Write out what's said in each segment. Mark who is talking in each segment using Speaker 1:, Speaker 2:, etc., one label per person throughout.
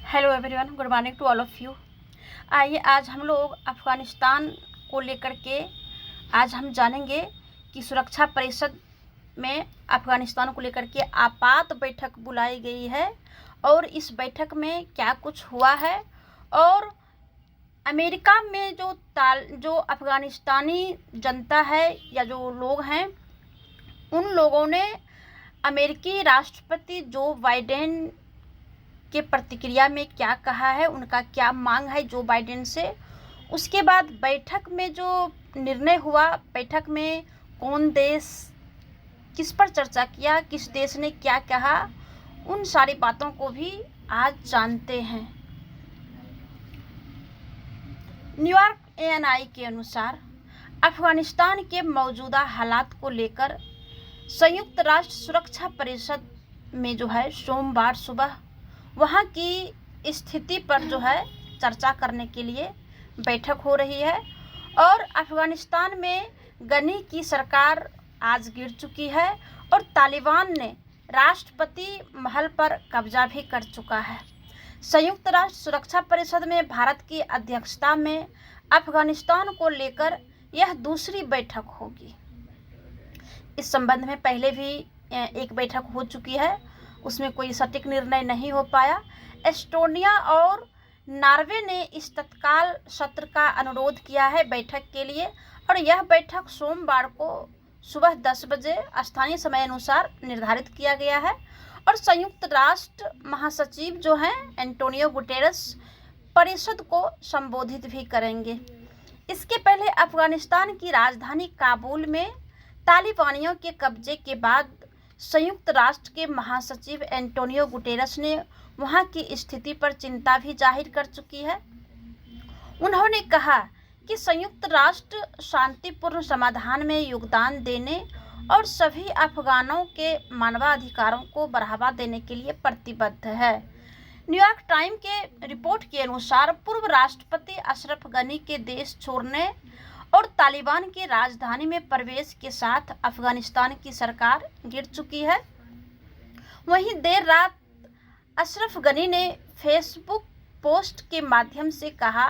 Speaker 1: Hello everyone, good morning to all of you. आइए आज हम लोग अफ़गानिस्तान को लेकर के आज हम जानेंगे कि सुरक्षा परिषद में अफ़गानिस्तान को लेकर के आपात बैठक बुलाई गई है और इस बैठक में क्या कुछ हुआ है और अमेरिका में जो अफ़गानिस्तानी जनता है या जो लोग हैं उन लोगों ने अमेरिकी राष्ट्रपति जो बाइडेन के प्रतिक्रिया में क्या कहा है, उनका क्या मांग है जो बाइडेन से। उसके बाद बैठक में जो निर्णय हुआ, बैठक में कौन देश किस पर चर्चा किया, किस देश ने क्या कहा, उन सारी बातों को भी आज जानते हैं। न्यूयॉर्क ANI के अनुसार अफ़गानिस्तान के मौजूदा हालात को लेकर संयुक्त राष्ट्र सुरक्षा परिषद में जो है सोमवार सुबह वहाँ की स्थिति पर जो है चर्चा करने के लिए बैठक हो रही है और अफ़गानिस्तान में गनी की सरकार आज गिर चुकी है और तालिबान ने राष्ट्रपति महल पर कब्जा भी कर चुका है। संयुक्त राष्ट्र सुरक्षा परिषद में भारत की अध्यक्षता में अफ़गानिस्तान को लेकर यह दूसरी बैठक होगी। इस संबंध में पहले भी एक बैठक हो चुकी है, उसमें कोई सटीक निर्णय नहीं हो पाया। एस्टोनिया और नॉर्वे ने इस तत्काल सत्र का अनुरोध किया है बैठक के लिए और यह बैठक सोमवार को सुबह 10 बजे स्थानीय समय अनुसार निर्धारित किया गया है और संयुक्त राष्ट्र महासचिव जो हैं एंटोनियो गुटेरेस परिषद को संबोधित भी करेंगे। इसके पहले अफ़गानिस्तान की राजधानी काबुल में तालिबानियों के कब्जे के बाद संयुक्त राष्ट्र के महासचिव एंटोनियो गुटेरेस ने वहां की स्थिति पर चिंता भी जाहिर कर चुकी है। उन्होंने कहा कि संयुक्त राष्ट्र शांतिपूर्ण समाधान में योगदान देने और सभी अफगानों के मानवाधिकारों को बढ़ावा देने के लिए प्रतिबद्ध है। न्यूयॉर्क टाइम के रिपोर्ट के अनुसार पूर्व राष्ट्रपति अशरफ गनी के देश छोड़ने और तालिबान की राजधानी में प्रवेश के साथ अफ़गानिस्तान की सरकार गिर चुकी है। वहीं देर रात अशरफ गनी ने फेसबुक पोस्ट के माध्यम से कहा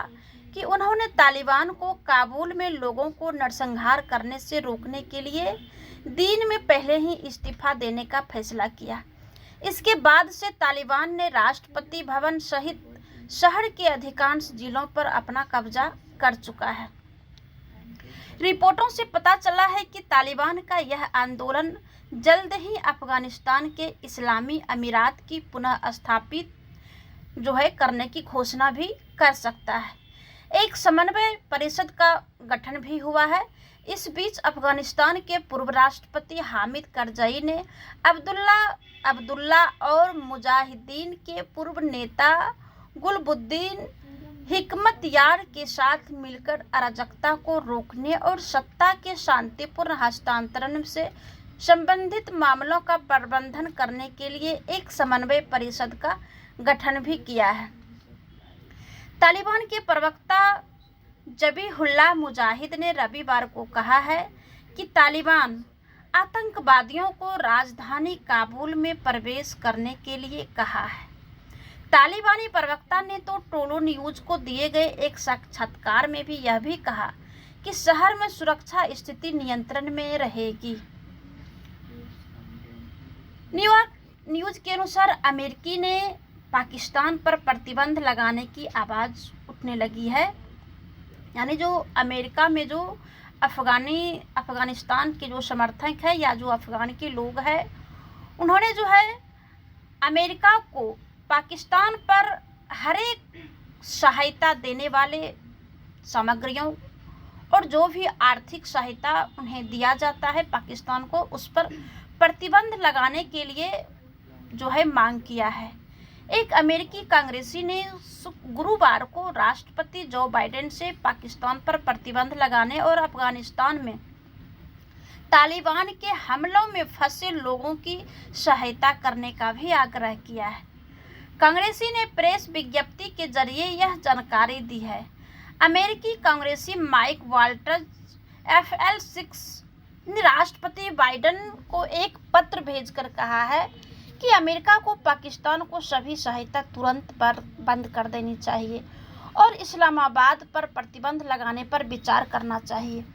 Speaker 1: कि उन्होंने तालिबान को काबुल में लोगों को नरसंहार करने से रोकने के लिए दिन में पहले ही इस्तीफा देने का फैसला किया। इसके बाद से तालिबान ने राष्ट्रपति भवन सहित शहर के अधिकांश जिलों पर अपना कब्जा कर चुका है। रिपोर्टों से पता चला है कि तालिबान का यह आंदोलन जल्द ही अफ़गानिस्तान के इस्लामी अमीरात की पुनः स्थापित जो है करने की घोषणा भी कर सकता है। एक समन्वय परिषद का गठन भी हुआ है। इस बीच अफ़गानिस्तान के पूर्व राष्ट्रपति हामिद करजई ने अब्दुल्ला और मुजाहिदीन के पूर्व नेता गुलबुद्दीन हिकमतयार के साथ मिलकर अराजकता को रोकने और सत्ता के शांतिपूर्ण हस्तांतरण से संबंधित मामलों का प्रबंधन करने के लिए एक समन्वय परिषद का गठन भी किया है। तालिबान के प्रवक्ता जबीहुल्लाह मुजाहिद ने रविवार को कहा है कि तालिबान आतंकवादियों को राजधानी काबुल में प्रवेश करने के लिए कहा है। तालिबानी प्रवक्ता ने तो टोलो न्यूज को दिए गए एक साक्षात्कार में भी यह भी कहा कि शहर में सुरक्षा स्थिति नियंत्रण में रहेगी। न्यूयॉर्क न्यूज के अनुसार अमेरिकी ने पाकिस्तान पर प्रतिबंध लगाने की आवाज़ उठने लगी है। यानी जो अमेरिका में जो अफ़गानिस्तान के जो समर्थक है या जो अफ़गान के लोग हैं उन्होंने जो है अमेरिका को पाकिस्तान पर हर एक सहायता देने वाले सामग्रियों और जो भी आर्थिक सहायता उन्हें दिया जाता है पाकिस्तान को, उस पर प्रतिबंध लगाने के लिए जो है मांग किया है। एक अमेरिकी कांग्रेसी ने गुरुवार को राष्ट्रपति जो बाइडेन से पाकिस्तान पर प्रतिबंध लगाने और अफ़गानिस्तान में तालिबान के हमलों में फंसे लोगों की सहायता करने का भी आग्रह किया है। कांग्रेसी ने प्रेस विज्ञप्ति के जरिए यह जानकारी दी है। अमेरिकी कांग्रेसी माइक वाल्टर्स FL6 ने राष्ट्रपति बाइडेन को एक पत्र भेजकर कहा है कि अमेरिका को पाकिस्तान को सभी सहायता तुरंत पर बंद कर देनी चाहिए और इस्लामाबाद पर प्रतिबंध लगाने पर विचार करना चाहिए।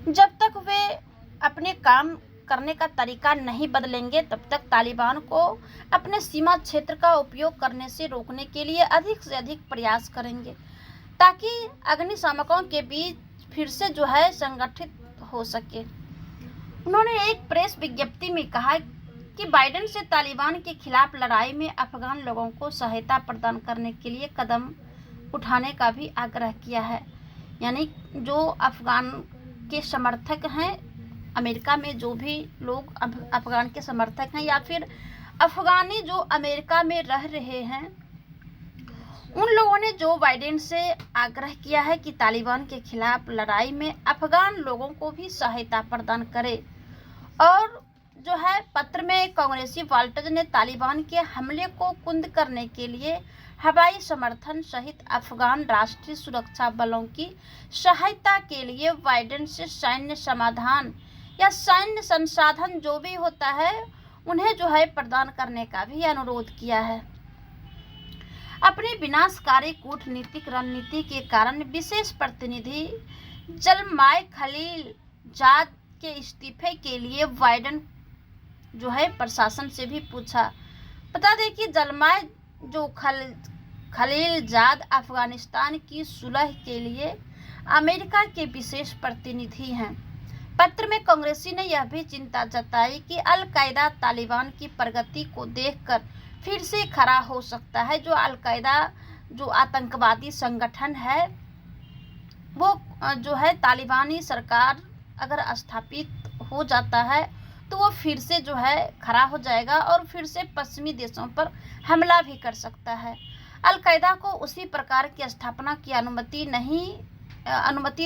Speaker 1: जब तक वे अपने काम करने का तरीका नहीं बदलेंगे तब तक तालिबान को अपने सीमा क्षेत्र का उपयोग करने से रोकने के लिए अधिक से अधिक प्रयास करेंगे ताकि अग्निशामकों के बीच फिर से संगठित हो सके। उन्होंने एक प्रेस विज्ञप्ति में कहा कि बाइडेन से तालिबान के खिलाफ लड़ाई में अफगान लोगों को सहायता प्रदान करने के लिए कदम उठाने का भी आग्रह किया है। यानी जो अफगान के समर्थक हैं, अमेरिका में जो भी लोग अफगान के समर्थक हैं या फिर अफगानी जो अमेरिका में रह रहे हैं, उन लोगों ने जो बाइडेन से आग्रह किया है कि तालिबान के खिलाफ लड़ाई में अफगान लोगों को भी सहायता प्रदान करे। और पत्र में कांग्रेसी वाल्टज ने तालिबान के हमले को कुंद करने के लिए हवाई समर्थन सहित अफगान राष्ट्रीय सुरक्षा बलों की सहायता के लिए बाइडेन से सैन्य समाधान या सैन्य संसाधन जो भी होता है उन्हें प्रदान करने का भी अनुरोध किया है। अपनी विनाशकारी कूटनीतिक रणनीति के कारण विशेष प्रतिनिधि जलमाय खलीलजाद के इस्तीफे के लिए बाइडेन प्रशासन से भी पूछा। बता दें कि जलमाय जो खलीलजाद अफगानिस्तान की सुलह के लिए अमेरिका के विशेष प्रतिनिधि हैं। पत्र में कांग्रेसी ने यह भी चिंता जताई कि अल कायदा तालिबान की प्रगति को देखकर फिर से खड़ा हो सकता है। जो अल कायदा जो आतंकवादी संगठन है वो तालिबानी सरकार अगर स्थापित हो जाता है तो वो फिर से खड़ा हो जाएगा और फिर से पश्चिमी देशों पर हमला भी कर सकता है। अल कायदा को उसी प्रकार की स्थापना की अनुमति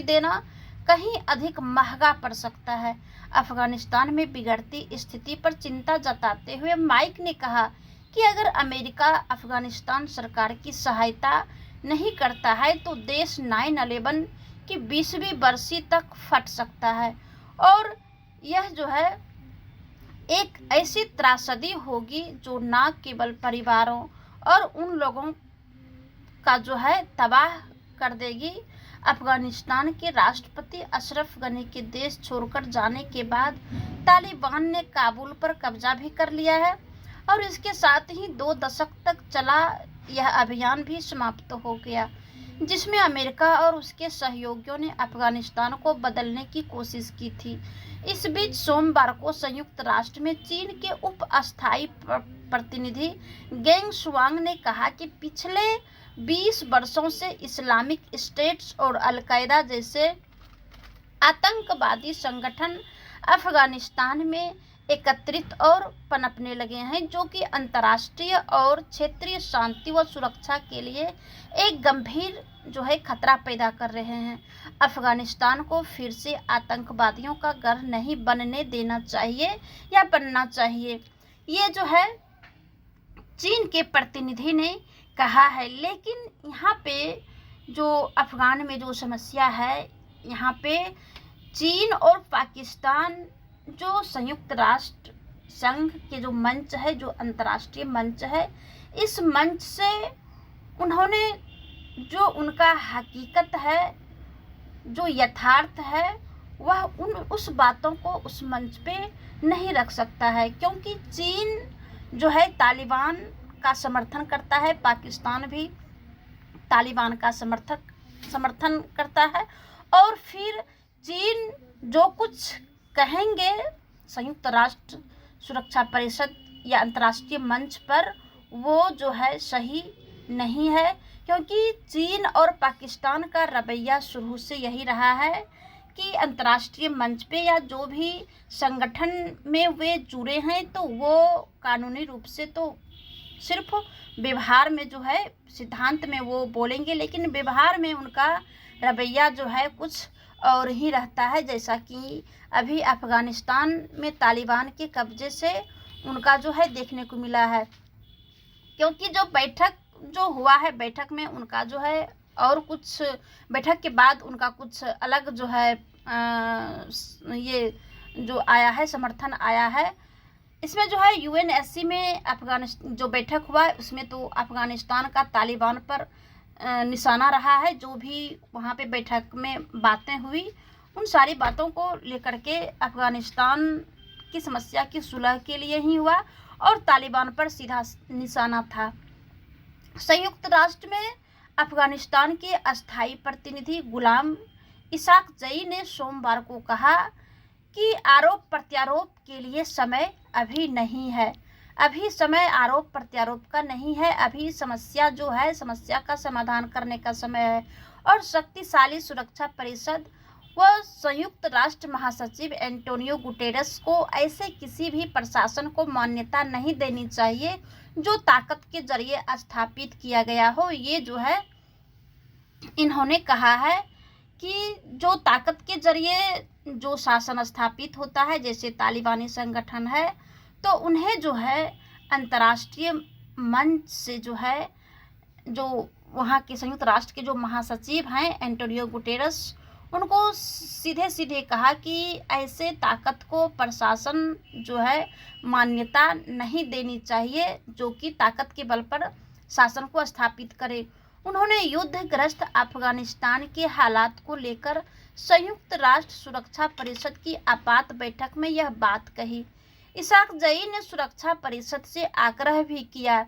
Speaker 1: देना कहीं अधिक महंगा पड़ सकता है। अफगानिस्तान में बिगड़ती स्थिति पर चिंता जताते हुए माइक ने कहा कि अगर अमेरिका अफगानिस्तान सरकार की सहायता नहीं करता है तो देश 9/11 की 20वीं बरसी तक फट सकता है और यह एक ऐसी त्रासदी होगी जो न केवल परिवारों और उन लोगों का तबाह कर देगी। अफगानिस्तान के राष्ट्रपति अशरफ गनी के देश छोड़कर जाने के बाद तालिबान ने काबुल पर कब्जा भी कर लिया है और इसके साथ ही 2 दशक तक चला यह अभियान भी समाप्त हो गया, जिसमें अमेरिका और उसके सहयोगियों ने अफगानिस्तान को बदलने की कोशिश की थी। इस बीच सोमवार को संयुक्त राष्ट्र में चीन के उप अस्थायी प्रतिनिधि गेंग शुआंग ने कहा कि पिछले 20 वर्षों से इस्लामिक स्टेट्स और अल कायदा जैसे आतंकवादी संगठन अफगानिस्तान में एकत्रित और पनपने लगे हैं, जो कि अंतर्राष्ट्रीय और क्षेत्रीय शांति व सुरक्षा के लिए एक गंभीर खतरा पैदा कर रहे हैं। अफगानिस्तान को फिर से आतंकवादियों का घर नहीं बनने देना चाहिए या बनना चाहिए, ये चीन के प्रतिनिधि ने कहा है। लेकिन यहाँ पे जो अफगान में जो समस्या है, यहाँ पे चीन और पाकिस्तान जो संयुक्त राष्ट्र संघ के जो मंच है, जो अंतर्राष्ट्रीय मंच है, इस मंच से उन्होंने जो उनका हकीकत है, जो यथार्थ है, वह उस बातों को उस मंच पे नहीं रख सकता है, क्योंकि चीन तालिबान का समर्थन करता है, पाकिस्तान भी तालिबान का समर्थन करता है और फिर चीन जो कुछ कहेंगे संयुक्त राष्ट्र सुरक्षा परिषद या अंतर्राष्ट्रीय मंच पर वो सही नहीं है, क्योंकि चीन और पाकिस्तान का रवैया शुरू से यही रहा है कि अंतर्राष्ट्रीय मंच पे या जो भी संगठन में वे जुड़े हैं तो वो कानूनी रूप से तो सिर्फ व्यवहार में सिद्धांत में वो बोलेंगे, लेकिन व्यवहार में उनका रवैया कुछ और ही रहता है। जैसा कि अभी अफगानिस्तान में तालिबान के कब्जे से उनका देखने को मिला है, क्योंकि जो बैठक जो हुआ है, बैठक में उनका और कुछ बैठक के बाद उनका कुछ अलग ये जो आया है, समर्थन आया है इसमें जो है यूएनएससी में अफगानिस्तान जो बैठक हुआ है उसमें तो अफगानिस्तान का तालिबान पर निशाना रहा है। जो भी वहाँ पे बैठक में बातें हुई उन सारी बातों को लेकर के अफगानिस्तान की समस्या की सुलह के लिए ही हुआ और तालिबान पर सीधा निशाना था। संयुक्त राष्ट्र में अफगानिस्तान के अस्थायी प्रतिनिधि गुलाम इसाक जई ने सोमवार को कहा कि आरोप प्रत्यारोप के लिए समय अभी नहीं है। अभी समय आरोप प्रत्यारोप का नहीं है। अभी समस्या जो है समस्या का समाधान करने का समय है और शक्तिशाली सुरक्षा परिषद व संयुक्त राष्ट्र महासचिव एंटोनियो गुटेरेस को ऐसे किसी भी प्रशासन को मान्यता नहीं देनी चाहिए जो ताकत के जरिए स्थापित किया गया हो। ये जो है इन्होंने कहा है कि जो ताकत के जरिए जो शासन स्थापित होता है जैसे तालिबानी संगठन है तो उन्हें जो है अंतर्राष्ट्रीय मंच से जो है जो वहाँ के संयुक्त राष्ट्र के जो महासचिव हैं एंटोनियो गुटेरेस उनको सीधे सीधे कहा कि ऐसे ताकत को प्रशासन जो है मान्यता नहीं देनी चाहिए जो कि ताकत के बल पर शासन को स्थापित करे। उन्होंने युद्धग्रस्त अफगानिस्तान के हालात को लेकर संयुक्त राष्ट्र सुरक्षा परिषद की आपात बैठक में यह बात कही। इसाक जई ने सुरक्षा परिषद से आग्रह भी किया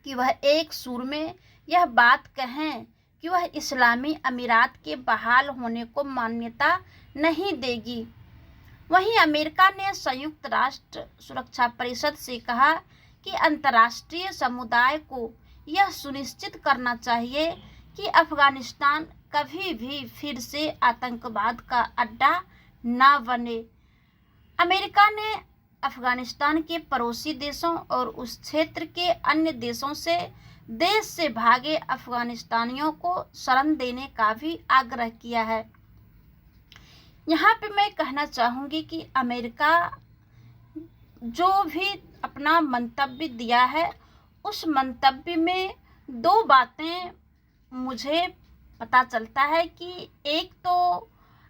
Speaker 1: कि वह एक सुर में यह बात कहें कि वह इस्लामी अमीरात के बहाल होने को मान्यता नहीं देगी। वहीं अमेरिका ने संयुक्त राष्ट्र सुरक्षा परिषद से कहा कि अंतर्राष्ट्रीय समुदाय को यह सुनिश्चित करना चाहिए कि अफगानिस्तान कभी भी फिर से आतंकवाद का अड्डा न बने। अमेरिका ने अफगानिस्तान के पड़ोसी देशों और उस क्षेत्र के अन्य देशों से देश से भागे अफगानिस्तानियों को शरण देने का भी आग्रह किया है। यहाँ पे मैं कहना चाहूँगी कि अमेरिका जो भी अपना मंतव्य दिया है उस मंतव्य में दो बातें मुझे पता चलता है कि एक तो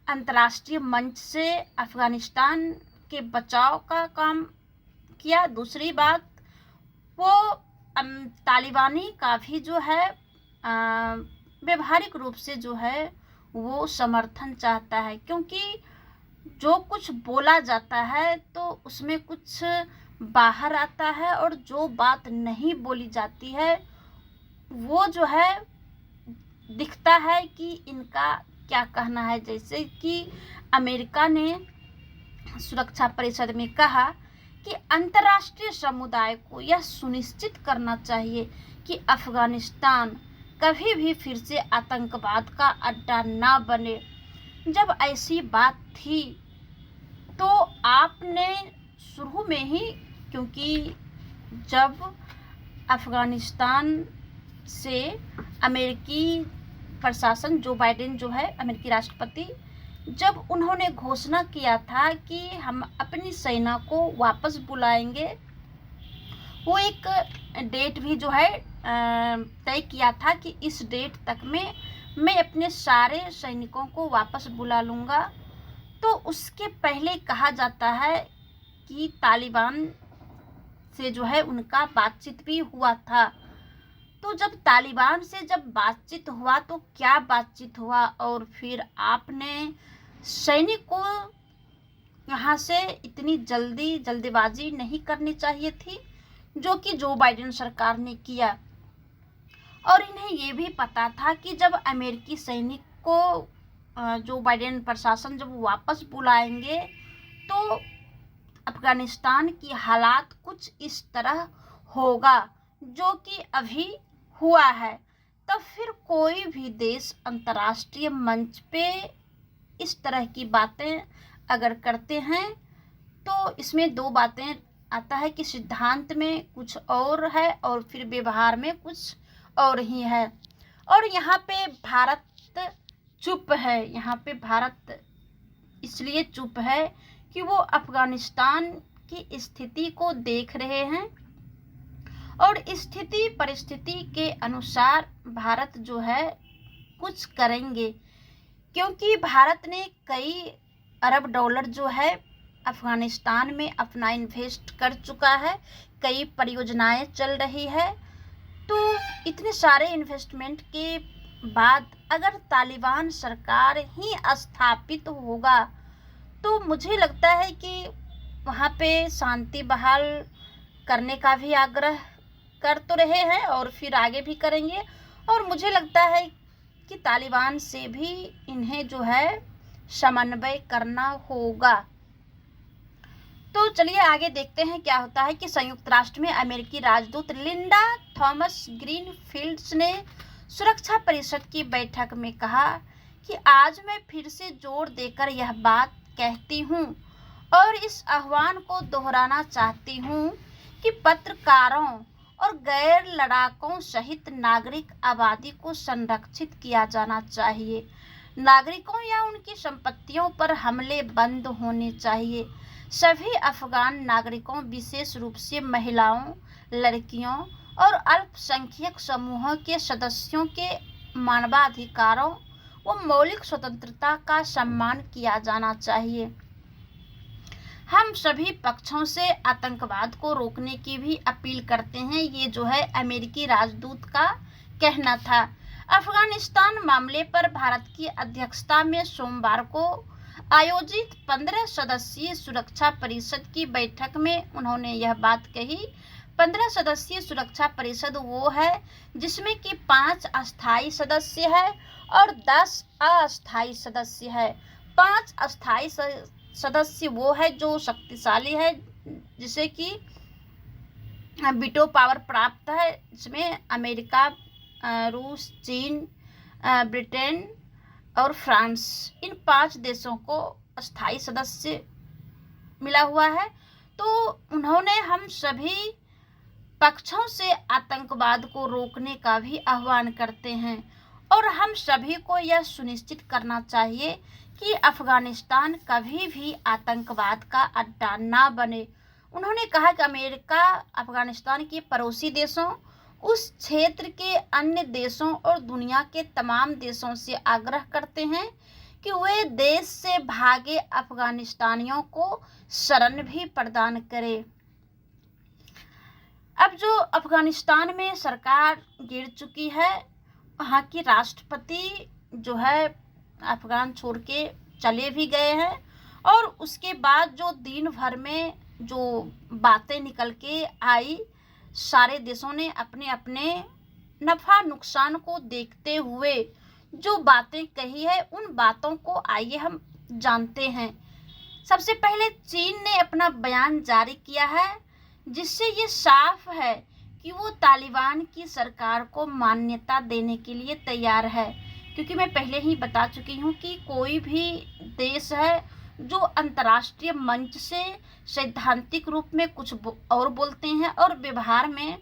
Speaker 1: अंतर्राष्ट्रीय मंच से अफगानिस्तान के बचाव का काम किया, दूसरी बात वो तालिबानी का भी जो है व्यवहारिक रूप से जो है वो समर्थन चाहता है, क्योंकि जो कुछ बोला जाता है तो उसमें कुछ बाहर आता है और जो बात नहीं बोली जाती है वो जो है दिखता है कि इनका क्या कहना है। जैसे कि अमेरिका ने सुरक्षा परिषद में कहा कि अंतर्राष्ट्रीय समुदाय को यह सुनिश्चित करना चाहिए कि अफगानिस्तान कभी भी फिर से आतंकवाद का अड्डा ना बने। जब ऐसी बात थी तो आपने शुरू में ही, क्योंकि जब अफगानिस्तान से अमेरिकी प्रशासन जो बाइडेन जो है अमेरिकी राष्ट्रपति, जब उन्होंने घोषणा किया था कि हम अपनी सेना को वापस बुलाएंगे, वो एक डेट भी जो है तय किया था कि इस डेट तक में मैं अपने सारे सैनिकों को वापस बुला लूँगा। तो उसके पहले कहा जाता है कि तालिबान से जो है उनका बातचीत भी हुआ था। तो जब तालिबान से जब बातचीत हुआ तो क्या बातचीत हुआ, और फिर आपने सैनिक को यहाँ से इतनी जल्दीबाजी नहीं करनी चाहिए थी जो कि जो बाइडेन सरकार ने किया। और इन्हें ये भी पता था कि जब अमेरिकी सैनिक को जो बाइडेन प्रशासन जब वापस बुलाएंगे तो अफगानिस्तान की हालात कुछ इस तरह होगा जो कि अभी हुआ है। तो फिर कोई भी देश अंतर्राष्ट्रीय मंच पे इस तरह की बातें अगर करते हैं तो इसमें दो बातें आता है कि सिद्धांत में कुछ और है और फिर व्यवहार में कुछ और ही है। और यहाँ पे भारत चुप है। यहाँ पे भारत इसलिए चुप है कि वो अफगानिस्तान की स्थिति को देख रहे हैं और स्थिति परिस्थिति के अनुसार भारत जो है कुछ करेंगे, क्योंकि भारत ने कई अरब डॉलर जो है अफगानिस्तान में अपना इन्वेस्ट कर चुका है, कई परियोजनाएं चल रही है। तो इतने सारे इन्वेस्टमेंट के बाद अगर तालिबान सरकार ही स्थापित होगा तो मुझे लगता है कि वहाँ पे शांति बहाल करने का भी आग्रह कर तो रहे हैं और फिर आगे भी करेंगे। और मुझे लगता है कि तालिबान से भी इन्हें जो है समन्वय करना होगा। तो चलिए आगे देखते हैं क्या होता है कि संयुक्त राष्ट्र में अमेरिकी राजदूत लिंडा थॉमस ग्रीनफील्ड्स ने सुरक्षा परिषद की बैठक में कहा कि आज मैं फिर से जोर देकर यह बात कहती हूँ और इस आह्वान को दोहराना चाहती हूँ कि पत्रकारों और गैर लड़ाकों सहित नागरिक आबादी को संरक्षित किया जाना चाहिए। नागरिकों या उनकी संपत्तियों पर हमले बंद होने चाहिए। सभी अफगान नागरिकों, विशेष रूप से महिलाओं, लड़कियों और अल्पसंख्यक समूहों के सदस्यों के मानवाधिकारों व मौलिक स्वतंत्रता का सम्मान किया जाना चाहिए। हम सभी पक्षों से आतंकवाद को रोकने की भी अपील करते हैं। ये जो है अमेरिकी राजदूत का कहना था। अफगानिस्तान मामले पर भारत की अध्यक्षता में सोमवार को आयोजित 15 सदस्यीय सुरक्षा परिषद की बैठक में उन्होंने यह बात कही। 15 सदस्यीय सुरक्षा परिषद वो है जिसमें कि 5 अस्थायी सदस्य है और 10 अस्थायी सदस्य है। 5 अस्थायी सदस्य वो है जो शक्तिशाली है, जिसे कि वीटो पावर प्राप्त है, जिसमें अमेरिका, रूस, चीन, ब्रिटेन और फ्रांस, इन 5 देशों को अस्थायी सदस्य मिला हुआ है। तो उन्होंने हम सभी पक्षों से आतंकवाद को रोकने का भी आह्वान करते हैं और हम सभी को यह सुनिश्चित करना चाहिए कि अफगानिस्तान कभी भी आतंकवाद का अड्डा ना बने। उन्होंने कहा कि अमेरिका अफगानिस्तान के पड़ोसी देशों, उस क्षेत्र के अन्य देशों और दुनिया के तमाम देशों से आग्रह करते हैं कि वे देश से भागे अफगानिस्तानियों को शरण भी प्रदान करें। अब जो अफगानिस्तान में सरकार गिर चुकी है, वहाँ की राष्ट्रपति जो है अफगान छोड़ के चले भी गए हैं और उसके बाद जो दिन भर में जो बातें निकल के आई, सारे देशों ने अपने अपने नफा नुकसान को देखते हुए जो बातें कही है, उन बातों को आइए हम जानते हैं। सबसे पहले चीन ने अपना बयान जारी किया है जिससे ये साफ है कि वो तालिबान की सरकार को मान्यता देने के लिए तैयार है। क्योंकि मैं पहले ही बता चुकी हूँ कि कोई भी देश है जो अंतर्राष्ट्रीय मंच से सैद्धांतिक रूप में कुछ और बोलते हैं और व्यवहार में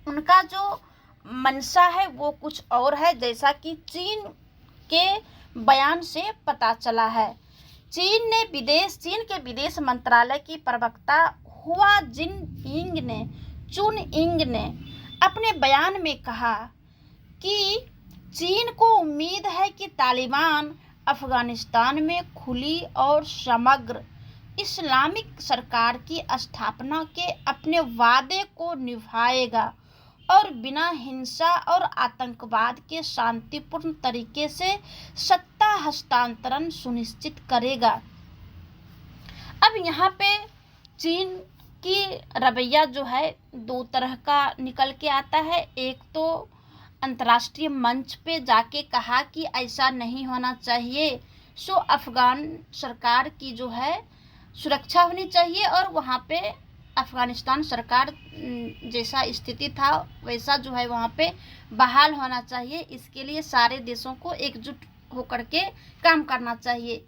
Speaker 1: उनका जो मंशा है वो कुछ और है, जैसा कि चीन के बयान से पता चला है। चीन के विदेश मंत्रालय की प्रवक्ता हुआ चुन इंग ने अपने बयान में कहा कि चीन को उम्मीद है कि तालिबान अफगानिस्तान में खुली और समग्र इस्लामिक सरकार की स्थापना के अपने वादे को निभाएगा और बिना हिंसा और आतंकवाद के शांतिपूर्ण तरीके से सत्ता हस्तांतरण सुनिश्चित करेगा। अब यहाँ पे चीन की रवैया जो है 2 तरह का निकल के आता है। एक तो अंतर्राष्ट्रीय मंच पे जाके कहा कि ऐसा नहीं होना चाहिए, सो अफगान सरकार की जो है सुरक्षा होनी चाहिए और वहाँ पे अफगानिस्तान सरकार जैसा स्थिति था वैसा जो है वहाँ पे बहाल होना चाहिए। इसके लिए सारे देशों को एकजुट होकर के काम करना चाहिए।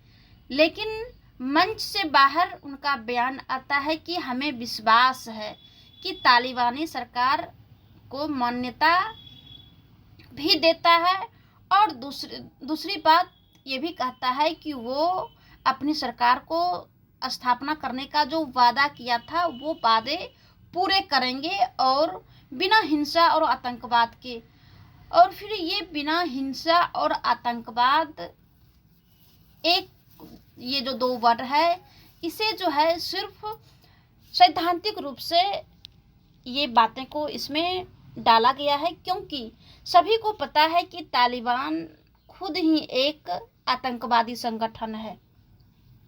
Speaker 1: लेकिन मंच से बाहर उनका बयान आता है कि हमें विश्वास है कि तालिबानी सरकार को मान्यता भी देता है और दूसरी बात ये भी कहता है कि वो अपनी सरकार को स्थापना करने का जो वादा किया था वो वादे पूरे करेंगे और बिना हिंसा और आतंकवाद के। और फिर ये बिना हिंसा और आतंकवाद, एक ये जो 2 वर्ड है इसे जो है सिर्फ सैद्धांतिक रूप से ये बातें को इसमें डाला गया है, क्योंकि सभी को पता है कि तालिबान खुद ही एक आतंकवादी संगठन है,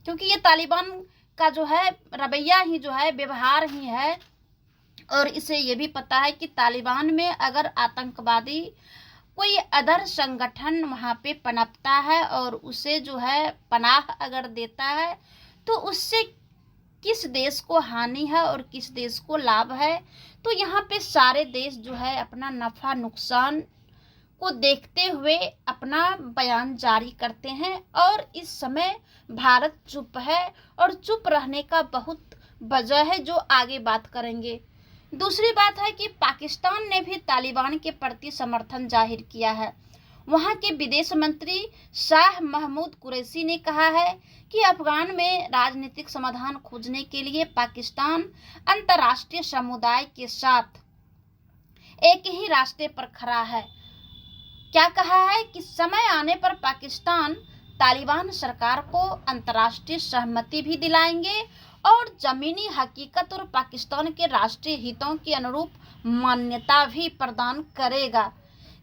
Speaker 1: क्योंकि ये तालिबान का जो है रवैया ही जो है व्यवहार ही है। और इसे ये भी पता है कि तालिबान में अगर आतंकवादी कोई अदर संगठन वहाँ पे पनपता है और उसे जो है पनाह अगर देता है तो उससे किस देश को हानि है और किस देश को लाभ है। तो यहाँ पे सारे देश जो है अपना नफा नुकसान को देखते हुए अपना बयान जारी करते हैं, और इस समय भारत चुप है और चुप रहने का बहुत वजह है जो आगे बात करेंगे। दूसरी बात है कि पाकिस्तान ने भी तालिबान के प्रति समर्थन जाहिर किया है। वहां के विदेश मंत्री शाह महमूद कुरैशी ने कहा है कि अफगान में राजनीतिक समाधान खोजने के लिए पाकिस्तान अंतर्राष्ट्रीय समुदाय के साथ एक ही रास्ते पर खड़ा है। क्या कहा है कि समय आने पर पाकिस्तान तालिबान सरकार को अंतर्राष्ट्रीय सहमति भी दिलाएंगे और जमीनी हकीकत और पाकिस्तान के राष्ट्रीय हितों के अनुरूप मान्यता भी प्रदान करेगा।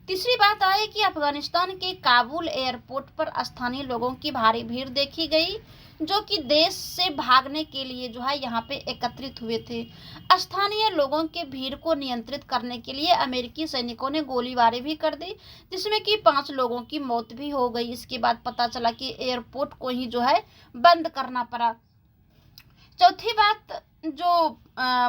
Speaker 1: तीसरी बात है कि अफगानिस्तान के काबुल एयरपोर्ट पर स्थानीय लोगों की भारी भीड़ देखी गई, जो कि देश से भागने के लिए जो है यहाँ पे एकत्रित हुए थे। स्थानीय लोगों के भीड़ को नियंत्रित करने के लिए अमेरिकी सैनिकों ने गोलीबारी भी कर दी, जिसमें कि 5 लोगों की मौत भी हो गई। इसके बाद पता चला कि एयरपोर्ट को ही जो है बंद करना पड़ा। चौथी बात जो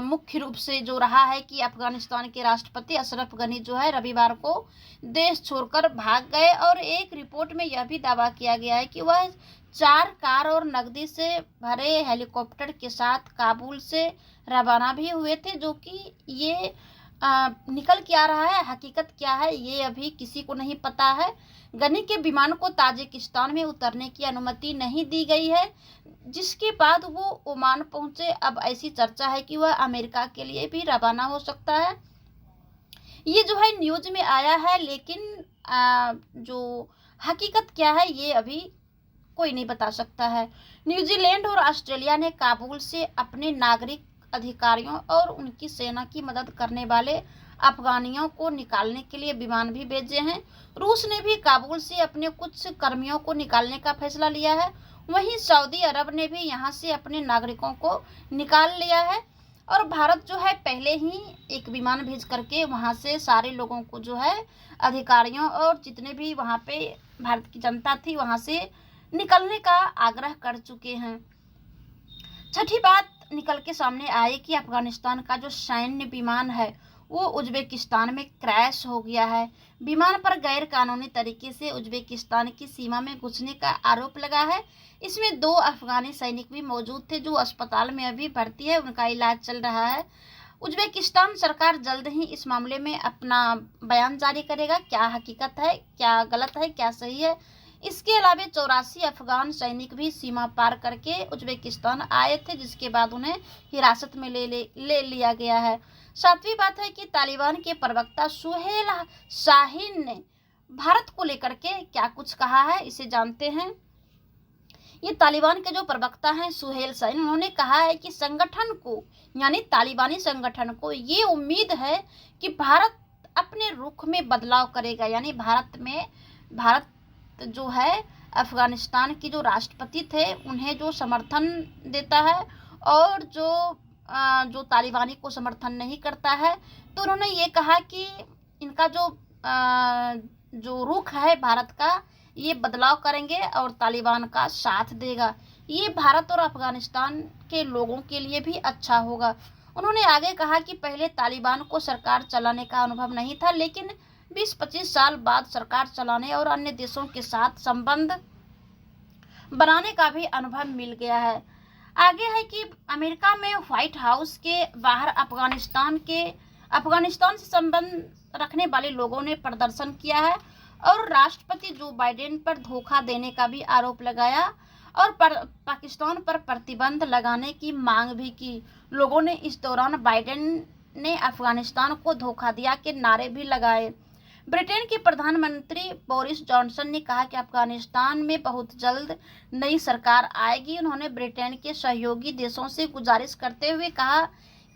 Speaker 1: मुख्य रूप से जो रहा है कि अफगानिस्तान के राष्ट्रपति अशरफ गनी जो है रविवार को देश छोड़कर भाग गए, और एक रिपोर्ट में यह भी दावा किया गया है कि वह 4 कार और नकदी से भरे हेलीकॉप्टर के साथ काबुल से रवाना भी हुए थे, जो कि ये निकल के आ रहा है। हकीकत क्या है ये अभी किसी को नहीं पता है। गनी के विमान को ताजिकिस्तान में उतरने की अनुमति नहीं दी गई है, जिसके बाद वो ओमान पहुंचे। अब ऐसी चर्चा है कि वह अमेरिका के लिए भी रवाना हो सकता है। ये जो है न्यूज में आया है, लेकिन जो हकीकत क्या है ये अभी कोई नहीं बता सकता है। न्यूजीलैंड और ऑस्ट्रेलिया ने काबुल से अपने नागरिक अधिकारियों और उनकी सेना की मदद करने वाले अफगानियों को निकालने के लिए विमान भी भेजे हैं। रूस ने भी काबुल से अपने कुछ कर्मियों को निकालने का फैसला लिया है। वहीं सऊदी अरब ने भी यहां से अपने नागरिकों को निकाल लिया है, और भारत जो है पहले ही एक विमान भेज करके वहां से सारे लोगों को जो है अधिकारियों और जितने भी वहां पे भारत की जनता थी वहां से निकलने का आग्रह कर चुके हैं। छठी बात निकल के सामने आई कि अफगानिस्तान का जो सैन्य विमान है वो उज्बेकिस्तान में क्रैश हो गया है। विमान पर गैर कानूनी तरीके से उज्बेकिस्तान की सीमा में घुसने का आरोप लगा है। इसमें 2 अफगानी सैनिक भी मौजूद थे जो अस्पताल में अभी भर्ती है, उनका इलाज चल रहा है। उज्बेकिस्तान सरकार जल्द ही इस मामले में अपना बयान जारी करेगा, क्या हकीकत है, क्या गलत है, क्या सही है। इसके अलावा 84 अफगान सैनिक भी सीमा पार करके उज्बेकिस्तान आए थे, जिसके बाद उन्हें हिरासत में ले लिया गया है। 7वीं बात है कि तालिबान के प्रवक्ता सुहेल शाहीन ने भारत को लेकर के क्या कुछ कहा है, इसे जानते हैं। ये तालिबान के जो प्रवक्ता हैं सुहेल शाहीन, उन्होंने कहा है कि संगठन को यानी तालिबानी संगठन को ये उम्मीद है कि भारत अपने रुख में बदलाव करेगा। यानी भारत जो है अफगानिस्तान की जो राष्ट्रपति थे उन्हें जो समर्थन देता है और जो तालिबानी को समर्थन नहीं करता है, तो उन्होंने ये कहा कि इनका जो रुख है भारत का ये बदलाव करेंगे और तालिबान का साथ देगा। ये भारत और अफगानिस्तान के लोगों के लिए भी अच्छा होगा। उन्होंने आगे कहा कि पहले तालिबान को सरकार चलाने का अनुभव नहीं था, लेकिन 20-25 साल बाद सरकार चलाने और अन्य देशों के साथ संबंध बनाने का भी अनुभव मिल गया है। आगे है कि अमेरिका में व्हाइट हाउस के बाहर अफगानिस्तान से संबंध रखने वाले लोगों ने प्रदर्शन किया है और राष्ट्रपति जो बाइडेन पर धोखा देने का भी आरोप लगाया और पाकिस्तान पर प्रतिबंध लगाने की मांग भी की। लोगों ने इस दौरान बाइडेन ने अफगानिस्तान को धोखा दिया के नारे भी लगाए। ब्रिटेन के प्रधानमंत्री बोरिस जॉनसन ने कहा कि अफगानिस्तान में बहुत जल्द नई सरकार आएगी। उन्होंने ब्रिटेन के सहयोगी देशों से गुजारिश करते हुए कहा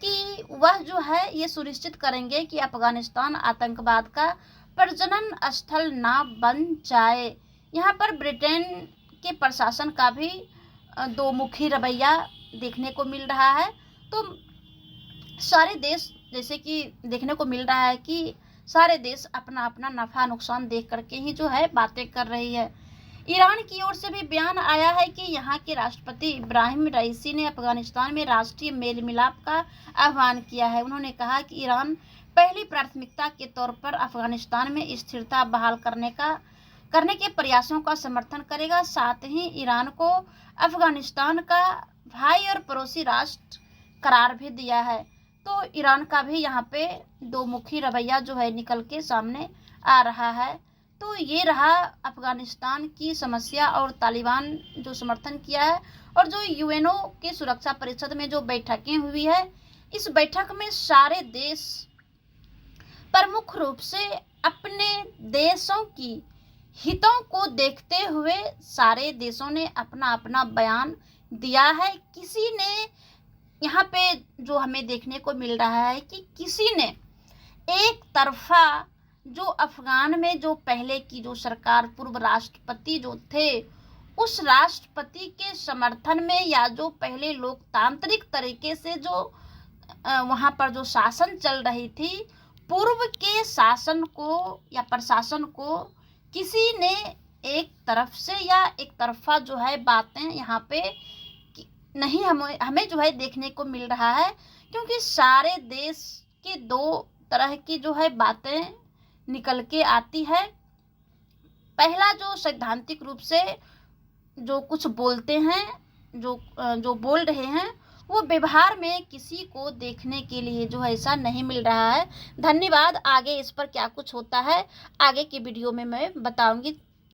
Speaker 1: कि वह जो है ये सुनिश्चित करेंगे कि अफगानिस्तान आतंकवाद का प्रजनन स्थल ना बन जाए। यहाँ पर ब्रिटेन के प्रशासन का भी दो मुखी रवैया देखने को मिल रहा है। तो सारे देश जैसे कि देखने को मिल रहा है कि सारे देश अपना अपना नफा नुकसान देख करके ही जो है बातें कर रही है। ईरान की ओर से भी बयान आया है कि यहाँ के राष्ट्रपति इब्राहिम रईसी ने अफगानिस्तान में राष्ट्रीय मेल मिलाप का आह्वान किया है। उन्होंने कहा कि ईरान पहली प्राथमिकता के तौर पर अफगानिस्तान में स्थिरता बहाल करने के प्रयासों का समर्थन करेगा। साथ ही ईरान को अफगानिस्तान का भाई और पड़ोसी राष्ट्र करार भी दिया है। तो ईरान का भी यहाँ पे दो मुखी रवैया जो है निकल के सामने आ रहा है। तो ये रहा अफगानिस्तान की समस्या और तालिबान जो समर्थन किया है और जो यूएनओ के सुरक्षा परिषद में जो बैठकें हुई है, इस बैठक में सारे देश प्रमुख रूप से अपने देशों की हितों को देखते हुए सारे देशों ने अपना अपना बयान दिया है। किसी ने यहाँ पे जो हमें देखने को मिल रहा है कि किसी ने एक तरफा जो अफगान में जो पहले की जो सरकार पूर्व राष्ट्रपति जो थे उस राष्ट्रपति के समर्थन में या जो पहले लोकतांत्रिक तरीके से जो वहाँ पर जो शासन चल रही थी, पूर्व के शासन को या प्रशासन को किसी ने एक तरफ से या एक तरफा जो है बातें यहाँ पे नहीं हमें जो है देखने को मिल रहा है। क्योंकि सारे देश के दो तरह की जो है बातें निकल के आती है। पहला जो सैद्धांतिक रूप से जो कुछ बोलते हैं, जो बोल रहे हैं, वो व्यवहार में किसी को देखने के लिए जो है ऐसा नहीं मिल रहा है। धन्यवाद। आगे इस पर क्या कुछ होता है आगे की वीडियो में मैं बताऊंगी।